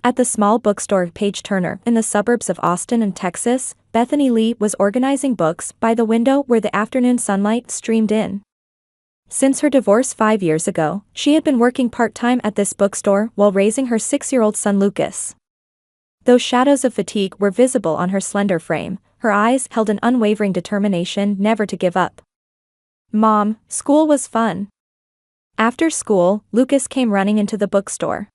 At the small bookstore Page Turner in the suburbs of Austin and Texas, Bethany Lee was organizing books by the window where the afternoon sunlight streamed in. Since her divorce 5 years ago, she had been working part-time at this bookstore while raising her 6-year-old son Lucas. Though shadows of fatigue were visible on her slender frame, her eyes held an unwavering determination never to give up. "Mom, school was fun." After school, Lucas came running into the bookstore.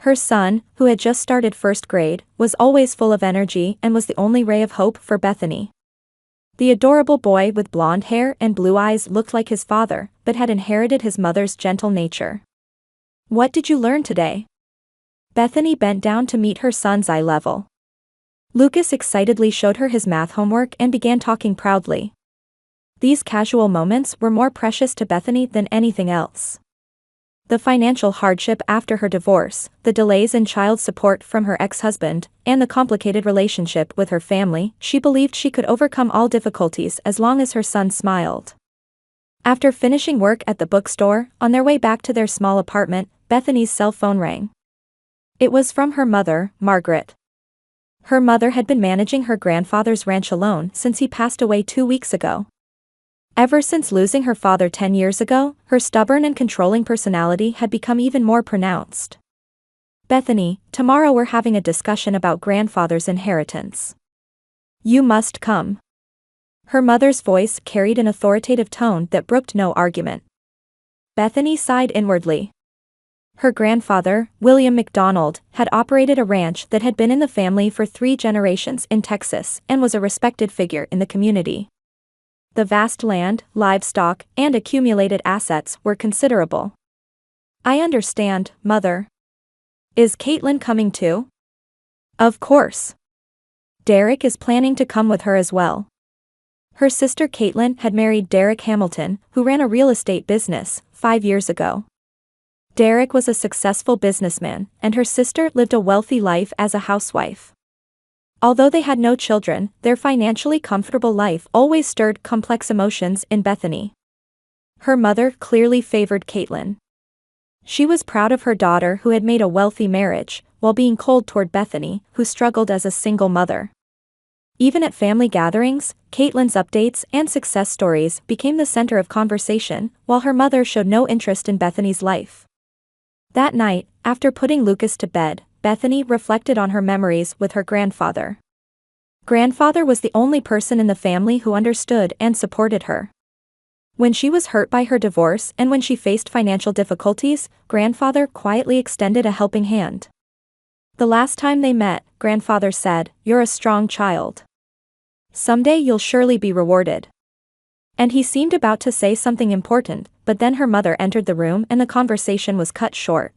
Her son, who had just started first grade, was always full of energy and was the only ray of hope for Bethany. The adorable boy with blonde hair and blue eyes looked like his father, but had inherited his mother's gentle nature. "What did you learn today?" Bethany bent down to meet her son's eye level. Lucas excitedly showed her his math homework and began talking proudly. These casual moments were more precious to Bethany than anything else. The financial hardship after her divorce, the delays in child support from her ex-husband, and the complicated relationship with her family, she believed she could overcome all difficulties as long as her son smiled. After finishing work at the bookstore, on their way back to their small apartment, Bethany's cell phone rang. It was from her mother, Margaret. Her mother had been managing her grandfather's ranch alone since he passed away 2 weeks ago. Ever since losing her father 10 years ago, her stubborn and controlling personality had become even more pronounced. "Bethany, tomorrow we're having a discussion about grandfather's inheritance. You must come." Her mother's voice carried an authoritative tone that brooked no argument. Bethany sighed inwardly. Her grandfather, William McDonald, had operated a ranch that had been in the family for 3 generations in Texas and was a respected figure in the community. The vast land, livestock, and accumulated assets were considerable. "I understand, Mother. Is Caitlin coming too?" "Of course. Derek is planning to come with her as well." Her sister Caitlin had married Derek Hamilton, who ran a real estate business, 5 years ago. Derek was a successful businessman, and her sister lived a wealthy life as a housewife. Although they had no children, their financially comfortable life always stirred complex emotions in Bethany. Her mother clearly favored Caitlin. She was proud of her daughter who had made a wealthy marriage, while being cold toward Bethany, who struggled as a single mother. Even at family gatherings, Caitlin's updates and success stories became the center of conversation, while her mother showed no interest in Bethany's life. That night, after putting Lucas to bed, Bethany reflected on her memories with her grandfather. Grandfather was the only person in the family who understood and supported her. When she was hurt by her divorce and when she faced financial difficulties, grandfather quietly extended a helping hand. The last time they met, grandfather said, "You're a strong child. Someday you'll surely be rewarded." And he seemed about to say something important, but then her mother entered the room and the conversation was cut short.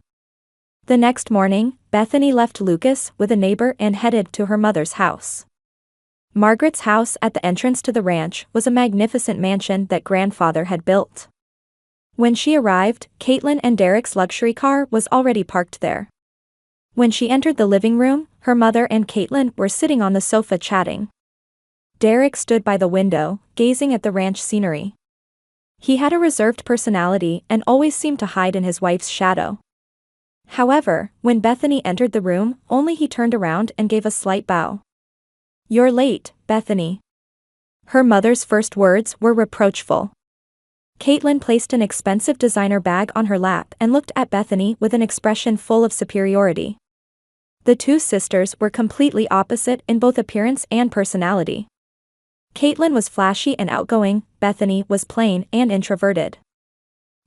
The next morning, Bethany left Lucas with a neighbor and headed to her mother's house. Margaret's house at the entrance to the ranch was a magnificent mansion that grandfather had built. When she arrived, Caitlin and Derek's luxury car was already parked there. When she entered the living room, her mother and Caitlin were sitting on the sofa chatting. Derek stood by the window, gazing at the ranch scenery. He had a reserved personality and always seemed to hide in his wife's shadow. However, when Bethany entered the room, only he turned around and gave a slight bow. "You're late, Bethany." Her mother's first words were reproachful. Caitlin placed an expensive designer bag on her lap and looked at Bethany with an expression full of superiority. The two sisters were completely opposite in both appearance and personality. Caitlin was flashy and outgoing, Bethany was plain and introverted.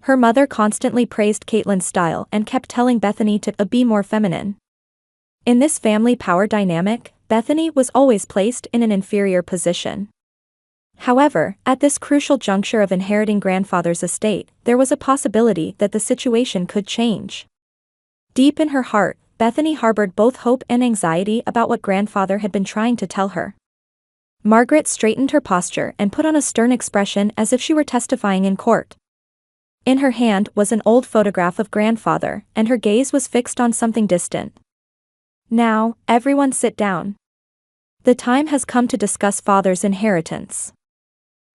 Her mother constantly praised Caitlin's style and kept telling Bethany to be more feminine. In this family power dynamic, Bethany was always placed in an inferior position. However, at this crucial juncture of inheriting grandfather's estate, there was a possibility that the situation could change. Deep in her heart, Bethany harbored both hope and anxiety about what grandfather had been trying to tell her. Margaret straightened her posture and put on a stern expression as if she were testifying in court. In her hand was an old photograph of grandfather, and her gaze was fixed on something distant. "Now, everyone sit down. The time has come to discuss father's inheritance."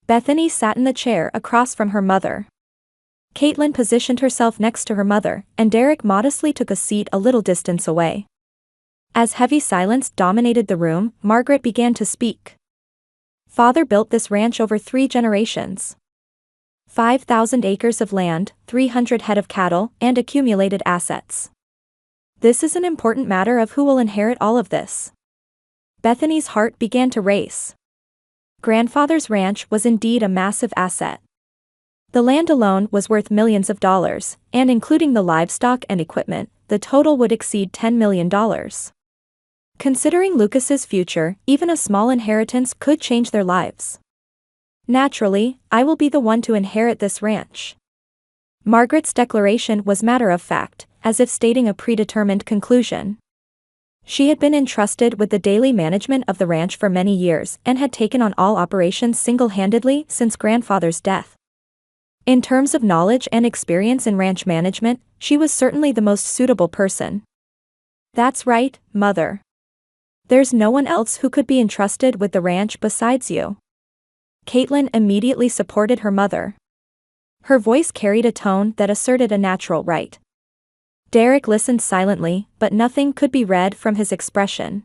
Bethany sat in the chair across from her mother. Caitlin positioned herself next to her mother, and Derek modestly took a seat a little distance away. As heavy silence dominated the room, Margaret began to speak. Father built this ranch over 3 generations. 5,000 acres of land, 300 head of cattle, and accumulated assets. This is an important matter of who will inherit all of this. Bethany's heart began to race. Grandfather's ranch was indeed a massive asset. The land alone was worth millions of dollars, and including the livestock and equipment, the total would exceed $10 million. Considering Lucas's future, even a small inheritance could change their lives. Naturally, I will be the one to inherit this ranch. Margaret's declaration was matter-of-fact, as if stating a predetermined conclusion. She had been entrusted with the daily management of the ranch for many years and had taken on all operations single-handedly since grandfather's death. In terms of knowledge and experience in ranch management, she was certainly the most suitable person. That's right, Mother. There's no one else who could be entrusted with the ranch besides you. Caitlin immediately supported her mother. Her voice carried a tone that asserted a natural right. Derek listened silently, but nothing could be read from his expression.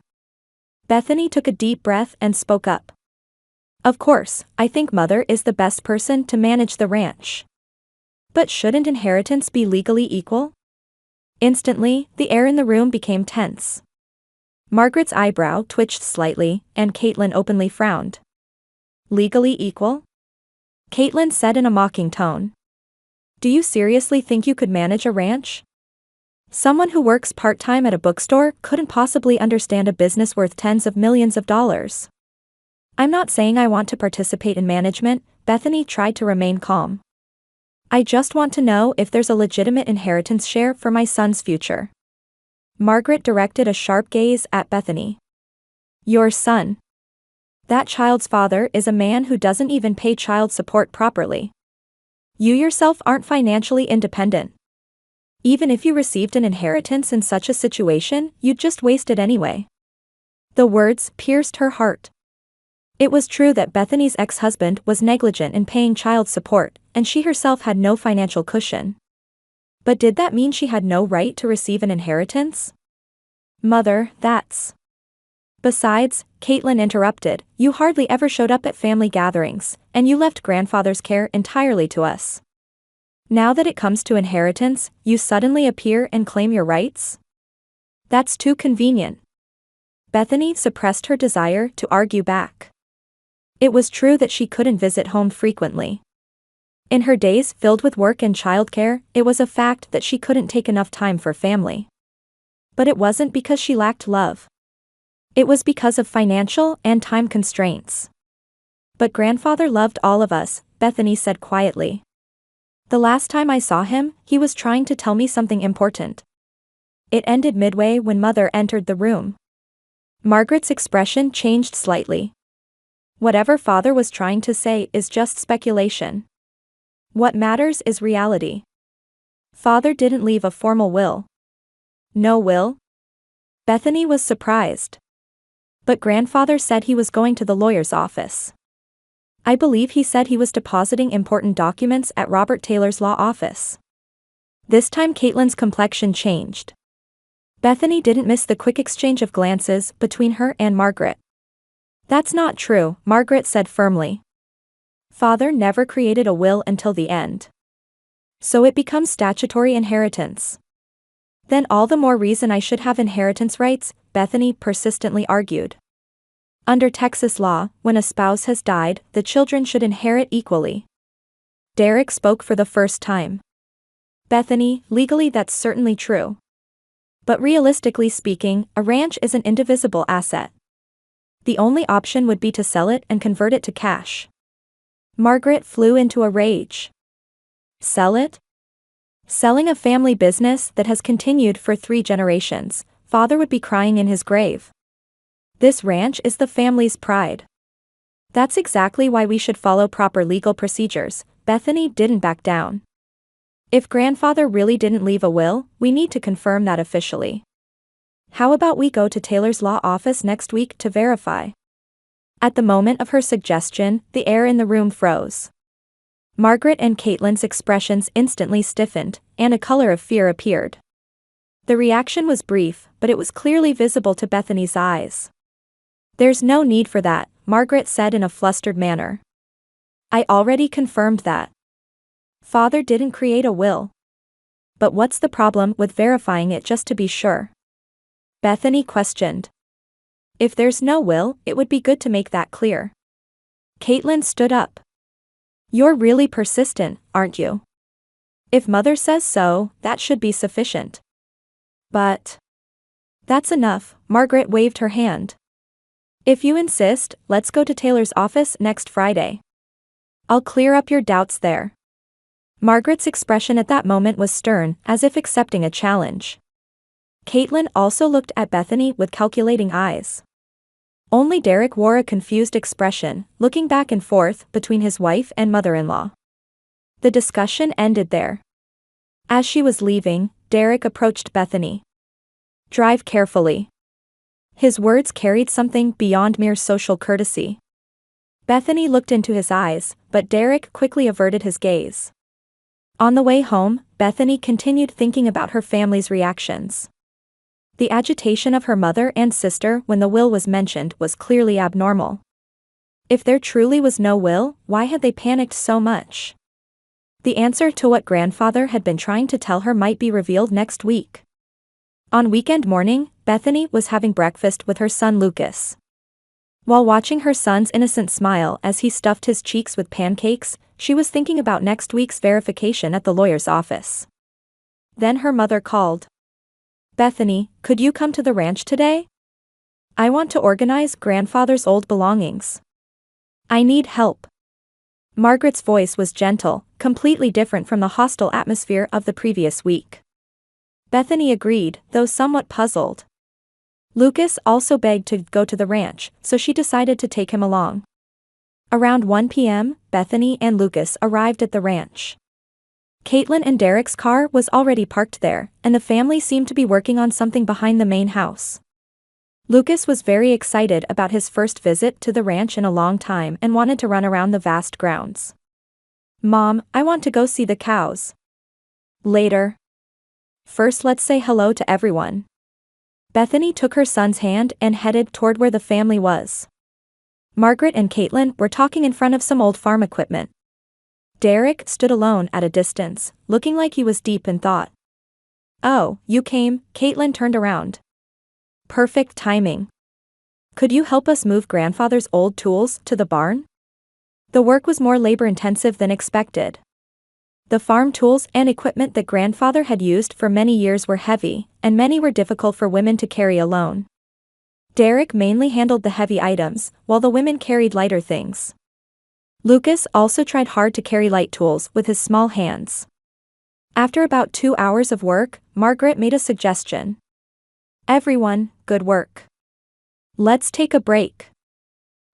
Bethany took a deep breath and spoke up. Of course, I think Mother is the best person to manage the ranch. But shouldn't inheritance be legally equal? Instantly, the air in the room became tense. Margaret's eyebrow twitched slightly, and Caitlin openly frowned. Legally equal? Caitlin said in a mocking tone. Do you seriously think you could manage a ranch? Someone who works part-time at a bookstore couldn't possibly understand a business worth tens of millions of dollars. I'm not saying I want to participate in management, Bethany tried to remain calm. I just want to know if there's a legitimate inheritance share for my son's future. Margaret directed a sharp gaze at Bethany. Your son. That child's father is a man who doesn't even pay child support properly. You yourself aren't financially independent. Even if you received an inheritance in such a situation, you'd just waste it anyway. The words pierced her heart. It was true that Bethany's ex-husband was negligent in paying child support, and she herself had no financial cushion. But did that mean she had no right to receive an inheritance? Mother, that's... Besides, Caitlin interrupted, you hardly ever showed up at family gatherings, and you left grandfather's care entirely to us. Now that it comes to inheritance, you suddenly appear and claim your rights? That's too convenient. Bethany suppressed her desire to argue back. It was true that she couldn't visit home frequently. In her days filled with work and childcare, it was a fact that she couldn't take enough time for family. But it wasn't because she lacked love. It was because of financial and time constraints. But grandfather loved all of us, Bethany said quietly. The last time I saw him, he was trying to tell me something important. It ended midway when Mother entered the room. Margaret's expression changed slightly. Whatever Father was trying to say is just speculation. What matters is reality. Father didn't leave a formal will. No will? Bethany was surprised. But grandfather said he was going to the lawyer's office. I believe he said he was depositing important documents at Robert Taylor's law office. This time Caitlin's complexion changed. Bethany didn't miss the quick exchange of glances between her and Margaret. That's not true, Margaret said firmly. Father never created a will until the end. So it becomes statutory inheritance. Then all the more reason I should have inheritance rights, Bethany persistently argued. Under Texas law, when a spouse has died, the children should inherit equally. Derek spoke for the first time. Bethany, legally that's certainly true. But realistically speaking, a ranch is an indivisible asset. The only option would be to sell it and convert it to cash. Margaret flew into a rage. Sell it? Selling a family business that has continued for 3 generations, Father would be crying in his grave. This ranch is the family's pride. That's exactly why we should follow proper legal procedures. Bethany didn't back down. If grandfather really didn't leave a will, we need to confirm that officially. How about we go to Taylor's law office next week to verify? At the moment of her suggestion, the air in the room froze. Margaret and Caitlin's expressions instantly stiffened, and a color of fear appeared. The reaction was brief, but it was clearly visible to Bethany's eyes. "There's no need for that," Margaret said in a flustered manner. "I already confirmed that. Father didn't create a will." "But what's the problem with verifying it just to be sure?" Bethany questioned. "If there's no will, it would be good to make that clear." Caitlin stood up. "You're really persistent, aren't you? If Mother says so, that should be sufficient." "But..." "That's enough," Margaret waved her hand. "If you insist, let's go to Taylor's office next Friday. I'll clear up your doubts there." Margaret's expression at that moment was stern, as if accepting a challenge. Caitlin also looked at Bethany with calculating eyes. Only Derek wore a confused expression, looking back and forth between his wife and mother-in-law. The discussion ended there. As she was leaving, Derek approached Bethany. "Drive carefully." His words carried something beyond mere social courtesy. Bethany looked into his eyes, but Derek quickly averted his gaze. On the way home, Bethany continued thinking about her family's reactions. The agitation of her mother and sister when the will was mentioned was clearly abnormal. If there truly was no will, why had they panicked so much? The answer to what grandfather had been trying to tell her might be revealed next week. On weekend morning, Bethany was having breakfast with her son Lucas. While watching her son's innocent smile as he stuffed his cheeks with pancakes, she was thinking about next week's verification at the lawyer's office. Then her mother called. "Bethany, could you come to the ranch today? I want to organize grandfather's old belongings. I need help." Margaret's voice was gentle, completely different from the hostile atmosphere of the previous week. Bethany agreed, though somewhat puzzled. Lucas also begged to go to the ranch, so she decided to take him along. Around 1 p.m., Bethany and Lucas arrived at the ranch. Caitlin and Derek's car was already parked there, and the family seemed to be working on something behind the main house. Lucas was very excited about his first visit to the ranch in a long time and wanted to run around the vast grounds. "Mom, I want to go see the cows." "Later. First let's say hello to everyone." Bethany took her son's hand and headed toward where the family was. Margaret and Caitlin were talking in front of some old farm equipment. Derek stood alone at a distance, looking like he was deep in thought. "Oh, you came," Caitlin turned around. "Perfect timing. Could you help us move grandfather's old tools to the barn?" The work was more labor-intensive than expected. The farm tools and equipment that grandfather had used for many years were heavy, and many were difficult for women to carry alone. Derek mainly handled the heavy items, while the women carried lighter things. Lucas also tried hard to carry light tools with his small hands. After about 2 hours of work, Margaret made a suggestion. "Everyone, good work. Let's take a break."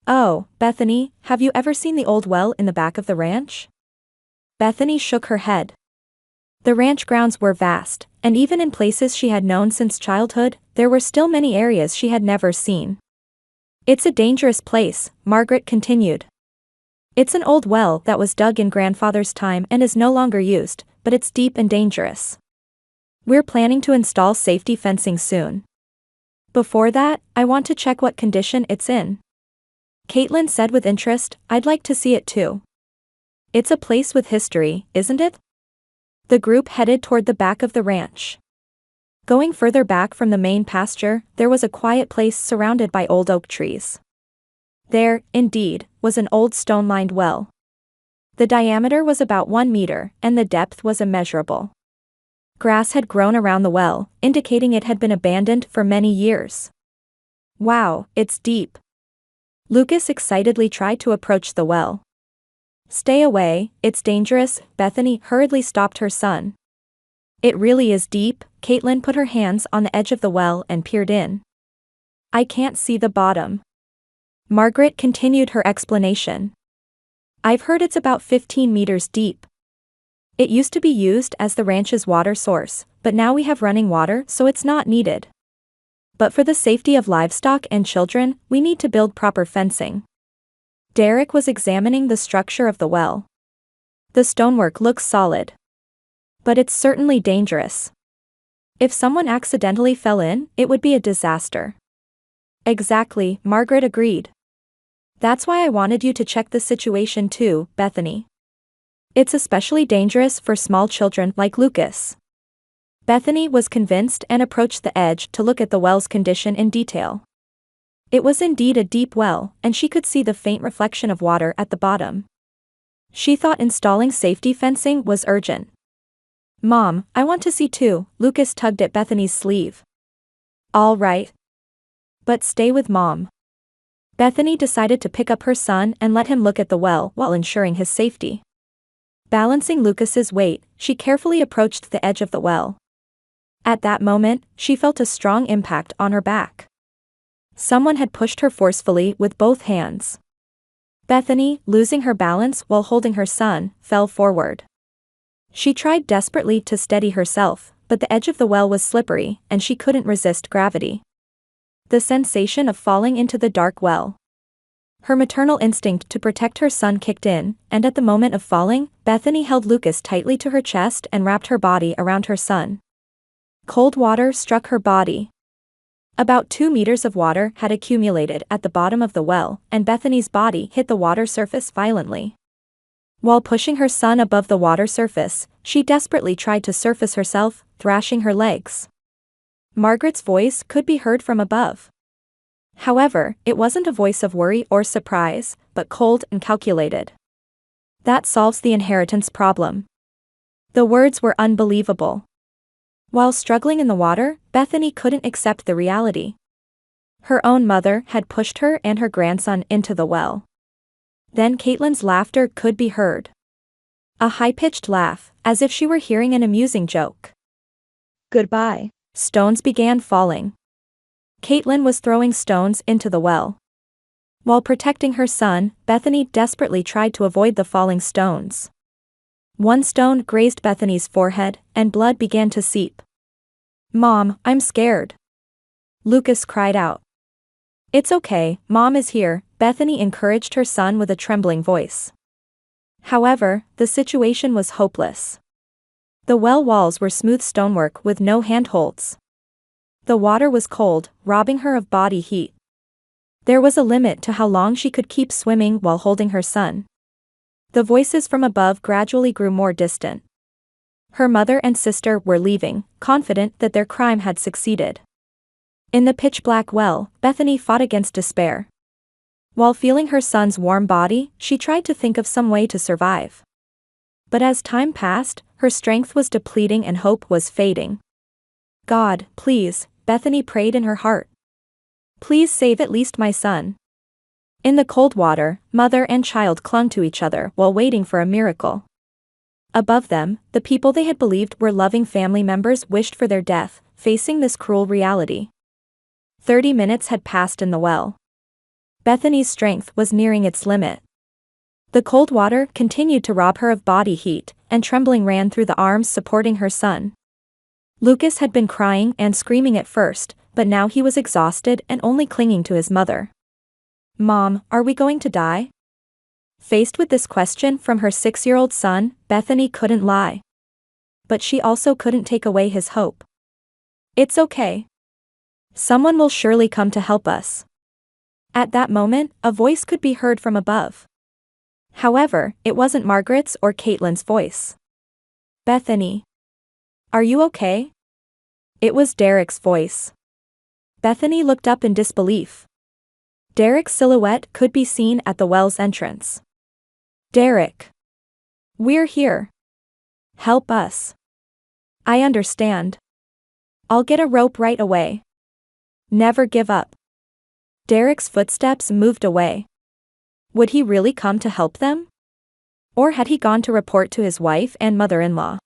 "Oh, Bethany, have you ever seen the old well in the back of the ranch?" Bethany shook her head. The ranch grounds were vast, and even in places she had known since childhood, there were still many areas she had never seen. "It's a dangerous place," Margaret continued. "It's an old well that was dug in grandfather's time and is no longer used, but it's deep and dangerous. We're planning to install safety fencing soon. Before that, I want to check what condition it's in." Caitlin said with interest, "I'd like to see it too. It's a place with history, isn't it?" The group headed toward the back of the ranch. Going further back from the main pasture, there was a quiet place surrounded by old oak trees. There, indeed, was an old stone-lined well. The diameter was about 1 meter, and the depth was immeasurable. Grass had grown around the well, indicating it had been abandoned for many years. "Wow, it's deep." Lucas excitedly tried to approach the well. "Stay away, it's dangerous," Bethany hurriedly stopped her son. "It really is deep." Caitlin put her hands on the edge of the well and peered in. "I can't see the bottom." Margaret continued her explanation. "I've heard it's about 15 meters deep. It used to be used as the ranch's water source, but now we have running water so it's not needed. But for the safety of livestock and children, we need to build proper fencing." Derek was examining the structure of the well. "The stonework looks solid. But it's certainly dangerous. If someone accidentally fell in, it would be a disaster. Exactly, Margaret agreed. That's why I wanted you to check the situation too, Bethany. It's especially dangerous for small children like Lucas. Bethany was convinced and approached the edge to look at the well's condition in detail. It was indeed a deep well, and she could see the faint reflection of water at the bottom. She thought installing safety fencing was urgent. Mom, I want to see too, Lucas tugged at Bethany's sleeve. All right. But stay with Mom. Bethany decided to pick up her son and let him look at the well while ensuring his safety. Balancing Lucas's weight, she carefully approached the edge of the well. At that moment, she felt a strong impact on her back. Someone had pushed her forcefully with both hands. Bethany, losing her balance while holding her son, fell forward. She tried desperately to steady herself, but the edge of the well was slippery, and she couldn't resist gravity. The sensation of falling into the dark well. Her maternal instinct to protect her son kicked in, and at the moment of falling, Bethany held Lucas tightly to her chest and wrapped her body around her son. Cold water struck her body. About 2 meters of water had accumulated at the bottom of the well, and Bethany's body hit the water surface violently. While pushing her son above the water surface, she desperately tried to surface herself, thrashing her legs. Margaret's voice could be heard from above. However, it wasn't a voice of worry or surprise, but cold and calculated. That solves the inheritance problem. The words were unbelievable. While struggling in the water, Bethany couldn't accept the reality. Her own mother had pushed her and her grandson into the well. Then Caitlin's laughter could be heard. A high-pitched laugh, as if she were hearing an amusing joke. Goodbye. Stones began falling. Caitlin was throwing stones into the well. While protecting her son, Bethany desperately tried to avoid the falling stones. One stone grazed Bethany's forehead, and blood began to seep. Mom, I'm scared. Lucas cried out. It's okay, Mom is here, Bethany encouraged her son with a trembling voice. However, the situation was hopeless. The well walls were smooth stonework with no handholds. The water was cold, robbing her of body heat. There was a limit to how long she could keep swimming while holding her son. The voices from above gradually grew more distant. Her mother and sister were leaving, confident that their crime had succeeded. In the pitch-black well, Bethany fought against despair. While feeling her son's warm body, she tried to think of some way to survive. But as time passed, her strength was depleting and hope was fading. God, please, Bethany prayed in her heart. Please save at least my son. In the cold water, mother and child clung to each other while waiting for a miracle. Above them, the people they had believed were loving family members wished for their death, facing this cruel reality. 30 minutes had passed in the well. Bethany's strength was nearing its limit. The cold water continued to rob her of body heat, and trembling ran through the arms supporting her son. Lucas had been crying and screaming at first, but now he was exhausted and only clinging to his mother. Mom, are we going to die? Faced with this question from her 6-year-old son, Bethany couldn't lie. But she also couldn't take away his hope. It's okay. Someone will surely come to help us. At that moment, a voice could be heard from above. However, it wasn't Margaret's or Caitlin's voice. Bethany. Are you okay? It was Derek's voice. Bethany looked up in disbelief. Derek's silhouette could be seen at the well's entrance. Derek. We're here. Help us. I understand. I'll get a rope right away. Never give up. Derek's footsteps moved away. Would he really come to help them? Or had he gone to report to his wife and mother-in-law?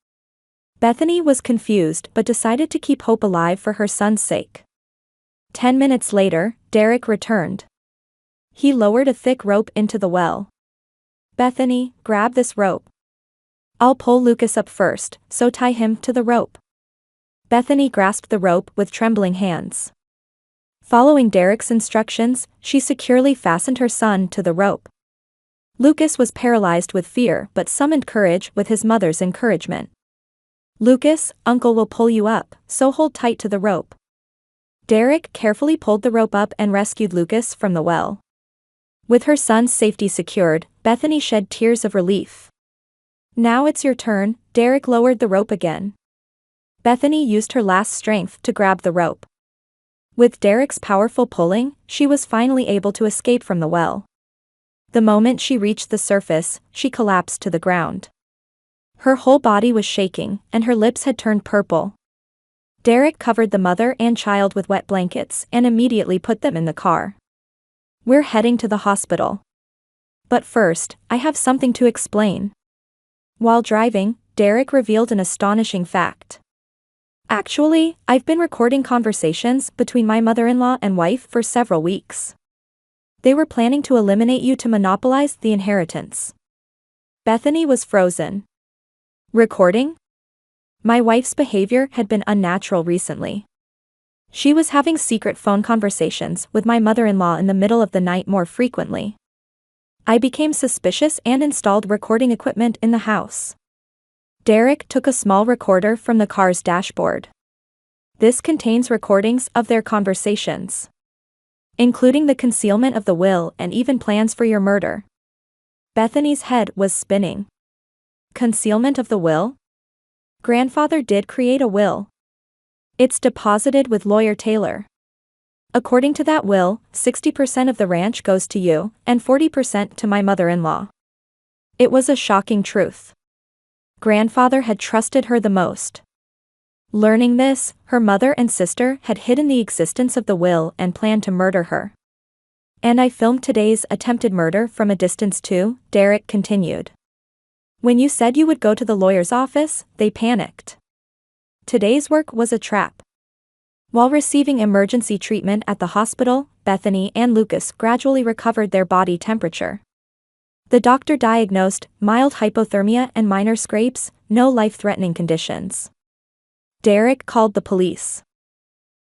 Bethany was confused but decided to keep hope alive for her son's sake. 10 minutes later, Derek returned. He lowered a thick rope into the well. Bethany, grab this rope. I'll pull Lucas up first, so tie him to the rope. Bethany grasped the rope with trembling hands. Following Derek's instructions, she securely fastened her son to the rope. Lucas was paralyzed with fear but summoned courage with his mother's encouragement. Lucas, Uncle will pull you up, so hold tight to the rope. Derek carefully pulled the rope up and rescued Lucas from the well. With her son's safety secured, Bethany shed tears of relief. Now it's your turn, Derek lowered the rope again. Bethany used her last strength to grab the rope. With Derek's powerful pulling, she was finally able to escape from the well. The moment she reached the surface, she collapsed to the ground. Her whole body was shaking, and her lips had turned purple. Derek covered the mother and child with wet blankets and immediately put them in the car. We're heading to the hospital. But first, I have something to explain. While driving, Derek revealed an astonishing fact. Actually, I've been recording conversations between my mother-in-law and wife for several weeks. They were planning to eliminate you to monopolize the inheritance. Bethany was frozen. Recording? My wife's behavior had been unnatural recently. She was having secret phone conversations with my mother-in-law in the middle of the night more frequently. I became suspicious and installed recording equipment in the house. Derek took a small recorder from the car's dashboard. This contains recordings of their conversations, including the concealment of the will and even plans for your murder. Bethany's head was spinning. Concealment of the will? Grandfather did create a will. It's deposited with Lawyer Taylor. According to that will, 60% of the ranch goes to you, and 40% to my mother-in-law. It was a shocking truth. Grandfather had trusted her the most. Learning this, her mother and sister had hidden the existence of the will and planned to murder her. And I filmed today's attempted murder from a distance too, Derek continued. When you said you would go to the lawyer's office, they panicked. Today's work was a trap. While receiving emergency treatment at the hospital, Bethany and Lucas gradually recovered their body temperature. The doctor diagnosed mild hypothermia and minor scrapes, no life-threatening conditions. Derek called the police.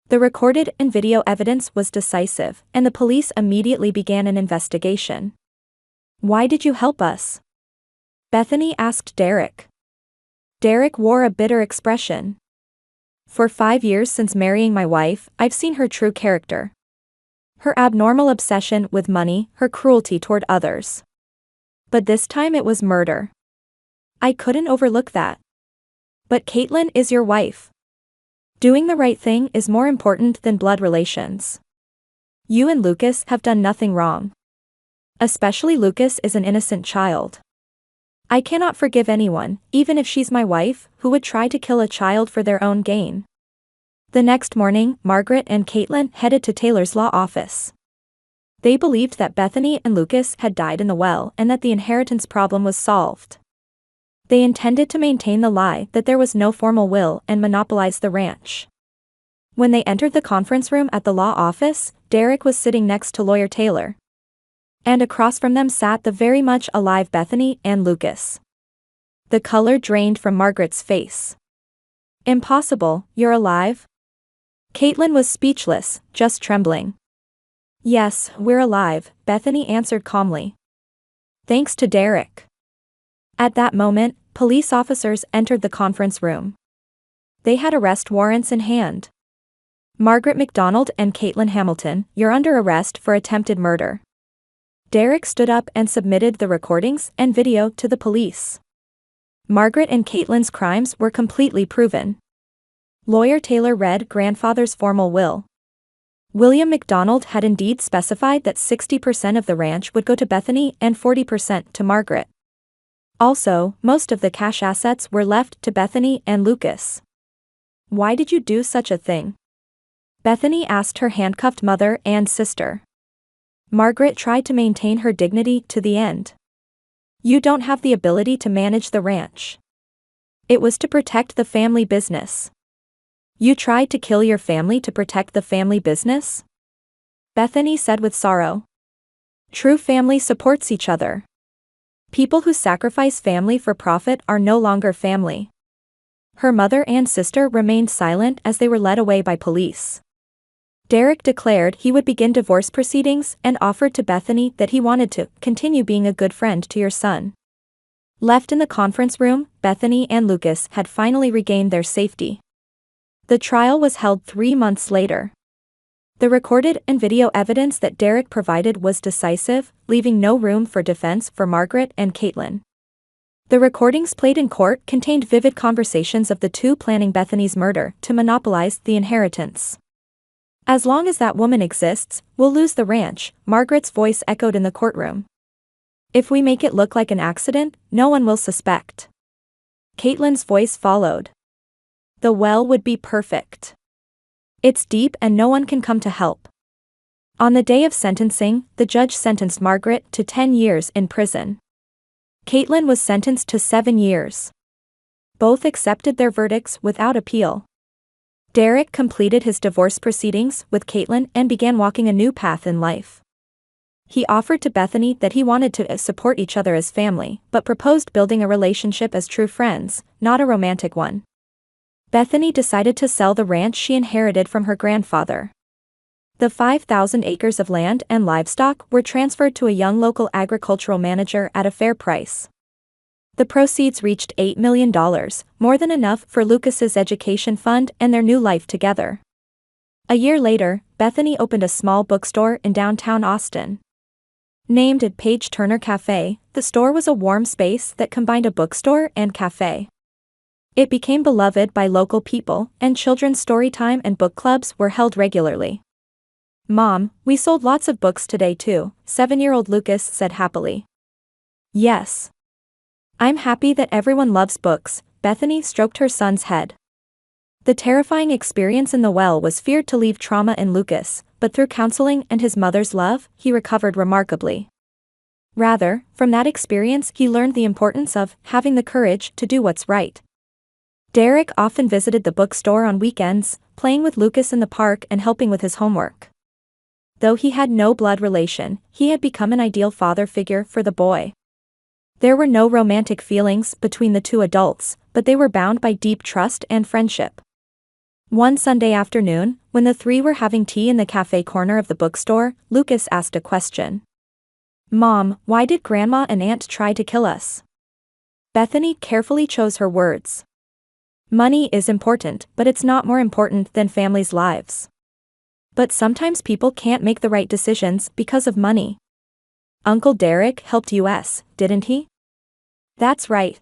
The recorded and video evidence was decisive, and the police immediately began an investigation. Why did you help us? Bethany asked Derek. Derek wore a bitter expression. For 5 years since marrying my wife, I've seen her true character. Her abnormal obsession with money, her cruelty toward others. But this time it was murder. I couldn't overlook that. But Caitlin is your wife. Doing the right thing is more important than blood relations. You and Lucas have done nothing wrong. Especially Lucas is an innocent child. I cannot forgive anyone, even if she's my wife, who would try to kill a child for their own gain. The next morning, Margaret and Caitlin headed to Taylor's law office. They believed that Bethany and Lucas had died in the well and that the inheritance problem was solved. They intended to maintain the lie that there was no formal will and monopolize the ranch. When they entered the conference room at the law office, Derek was sitting next to Lawyer Taylor. And across from them sat the very much alive Bethany and Lucas. The color drained from Margaret's face. Impossible, you're alive? Caitlin was speechless, just trembling. Yes, we're alive, Bethany answered calmly. Thanks to Derek. At that moment, police officers entered the conference room. They had arrest warrants in hand. Margaret McDonald and Caitlin Hamilton, you're under arrest for attempted murder. Derek stood up and submitted the recordings and video to the police. Margaret and Caitlin's crimes were completely proven. Lawyer Taylor read grandfather's formal will. William McDonald had indeed specified that 60% of the ranch would go to Bethany and 40% to Margaret. Also, most of the cash assets were left to Bethany and Lucas. Why did you do such a thing? Bethany asked her handcuffed mother and sister. Margaret tried to maintain her dignity to the end. You don't have the ability to manage the ranch. It was to protect the family business. You tried to kill your family to protect the family business? Bethany said with sorrow. True family supports each other. People who sacrifice family for profit are no longer family. Her mother and sister remained silent as they were led away by police. Derek declared he would begin divorce proceedings and offered to Bethany that he wanted to continue being a good friend to your son. Left in the conference room, Bethany and Lucas had finally regained their safety. The trial was held 3 months later. The recorded and video evidence that Derek provided was decisive, leaving no room for defense for Margaret and Caitlin. The recordings played in court contained vivid conversations of the two planning Bethany's murder to monopolize the inheritance. "As long as that woman exists, we'll lose the ranch," Margaret's voice echoed in the courtroom. "If we make it look like an accident, no one will suspect." Caitlin's voice followed. "The well would be perfect. It's deep and no one can come to help." On the day of sentencing, the judge sentenced Margaret to 10 years in prison. Caitlin was sentenced to 7 years. Both accepted their verdicts without appeal. Derek completed his divorce proceedings with Caitlin and began walking a new path in life. He offered to Bethany that he wanted to support each other as family, but proposed building a relationship as true friends, not a romantic one. Bethany decided to sell the ranch she inherited from her grandfather. The 5,000 acres of land and livestock were transferred to a young local agricultural manager at a fair price. The proceeds reached $8 million, more than enough for Lucas's education fund and their new life together. A year later, Bethany opened a small bookstore in downtown Austin. Named Page Turner Cafe, the store was a warm space that combined a bookstore and cafe. It became beloved by local people, and children's storytime and book clubs were held regularly. "Mom, we sold lots of books today too," 7-year-old Lucas said happily. "Yes. I'm happy that everyone loves books," Bethany stroked her son's head. The terrifying experience in the well was feared to leave trauma in Lucas, but through counseling and his mother's love, he recovered remarkably. Rather, from that experience he learned the importance of having the courage to do what's right. Derek often visited the bookstore on weekends, playing with Lucas in the park and helping with his homework. Though he had no blood relation, he had become an ideal father figure for the boy. There were no romantic feelings between the two adults, but they were bound by deep trust and friendship. One Sunday afternoon, when the three were having tea in the cafe corner of the bookstore, Lucas asked a question. "Mom, why did Grandma and Aunt try to kill us?" Bethany carefully chose her words. "Money is important, but it's not more important than families' lives. But sometimes people can't make the right decisions because of money. Uncle Derek helped us, didn't he?" "That's right.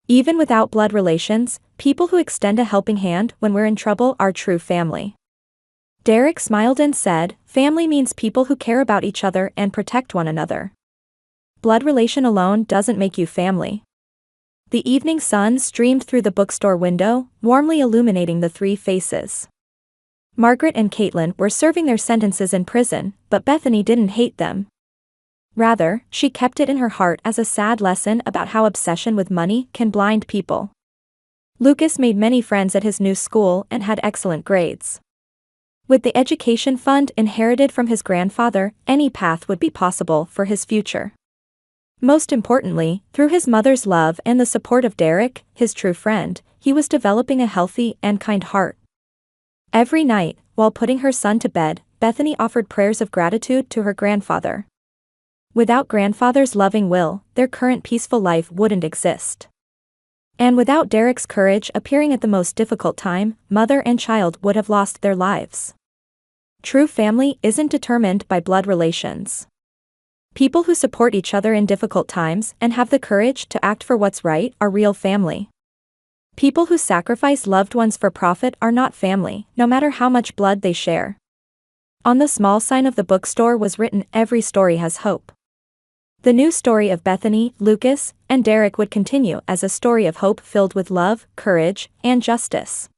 Even without blood relations, people who extend a helping hand when we're in trouble are true family." Derek smiled and said, "Family means people who care about each other and protect one another. Blood relation alone doesn't make you family." The evening sun streamed through the bookstore window, warmly illuminating the three faces. Margaret and Caitlin were serving their sentences in prison, but Bethany didn't hate them. Rather, she kept it in her heart as a sad lesson about how obsession with money can blind people. Lucas made many friends at his new school and had excellent grades. With the education fund inherited from his grandfather, any path would be possible for his future. Most importantly, through his mother's love and the support of Derek, his true friend, he was developing a healthy and kind heart. Every night, while putting her son to bed, Bethany offered prayers of gratitude to her grandfather. Without grandfather's loving will, their current peaceful life wouldn't exist. And without Derek's courage appearing at the most difficult time, mother and child would have lost their lives. True family isn't determined by blood relations. People who support each other in difficult times and have the courage to act for what's right are real family. People who sacrifice loved ones for profit are not family, no matter how much blood they share. On the small sign of the bookstore was written, "Every story has hope." The new story of Bethany, Lucas, and Derek would continue as a story of hope filled with love, courage, and justice.